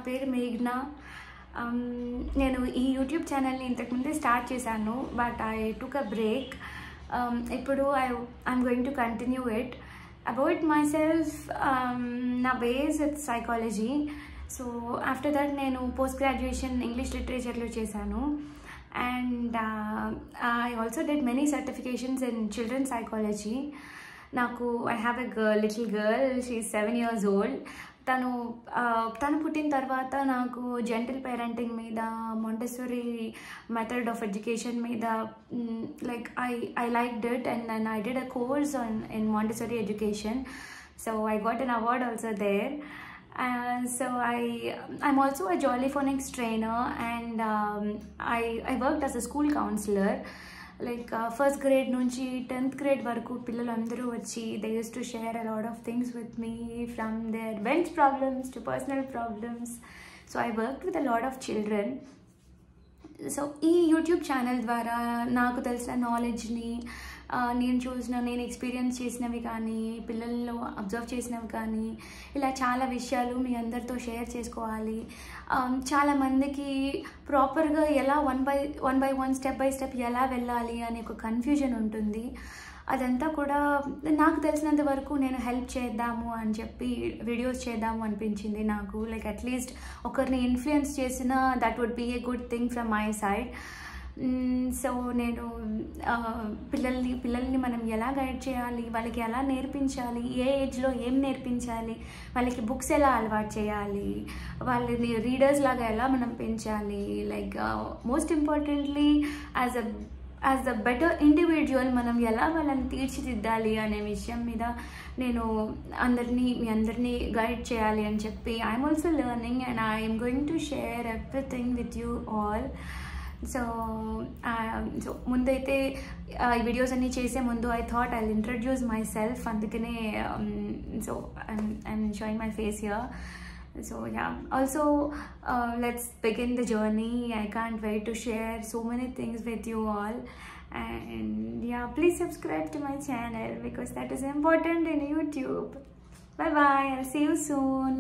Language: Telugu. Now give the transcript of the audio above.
పేరు మేఘ్నా. నేను ఈ యూట్యూబ్ ఛానల్ని ఇంతకుముందే స్టార్ట్ చేశాను, but I took a break. ఇప్పుడు I'm going to continue it. About myself, నా base it's psychology. So after that నేను పోస్ట్ గ్రాడ్యుయేషన్ ఇంగ్లీష్ లిటరేచర్లో చేశాను. And I also did many certifications in children psychology. నాకు I have a little girl, she is 7 years old. తను పుట్టిన తర్వాత నాకు జెంటల్ పేరెంటింగ్ మీద, మాంటెసరీ మెథడ్ ఆఫ్ ఎడ్యుకేషన్ మీద like I liked it, and then I did a course in Montessori education. So I got an award also there. So I'm also a Jolly Phonics trainer, and I worked as a school counselor. Like first grade nunchi 10th grade varaku pillalandaru vachi they used to share a lot of things with me, from their bench problems to personal problems. So I worked with a lot of children. So ఈ యూట్యూబ్ ఛానల్ ద్వారా నాకు తెలిసిన నాలెడ్జ్ని, నేను ఎక్స్పీరియన్స్ చేసినవి కానీ, పిల్లల్లో అబ్జర్వ్ చేసినవి కానీ, ఇలా చాలా విషయాలు మీ అందరితో షేర్ చేసుకోవాలి. చాలామందికి ప్రాపర్గా ఎలా one by one step by step ఎలా వెళ్ళాలి అనే ఒక కన్ఫ్యూజన్ ఉంటుంది. అదంతా కూడా నాకు తెలిసినంత వరకు నేను హెల్ప్ చేద్దాము అని చెప్పి వీడియోస్ చేద్దాము అనిపించింది నాకు. లైక్ అట్లీస్ట్ ఒకరిని ఇన్ఫ్లుయెన్స్ చేసిన that would be a good thing from my side. So నేను పిల్లల్ని మనం ఎలా గైడ్ చేయాలి, వాళ్ళకి ఎలా నేర్పించాలి, ఏ ఏజ్లో ఏం నేర్పించాలి, వాళ్ళకి బుక్స్ ఎలా అలవాటు చేయాలి, వాళ్ళని రీడర్స్ లాగా ఎలా మనం పెంచాలి, like most importantly as a better individual మనం ఎలా వాళ్ళని తీర్చిదిద్దాలి అనే విషయం మీద నేను మీ అందరినీ గైడ్ చేయాలి అని చెప్పి I'm also learning, and I'm going to share everything with you all. So ముందైతే ఈ వీడియోస్ అన్నీ చేసే ముందు I thought I will introduce myself. అందుకనే so I'm showing my face here. So yeah, also let's begin the journey. I can't wait to share so many things with you all, and yeah, please subscribe to my channel because that is important in YouTube. Bye bye, I'll see you soon.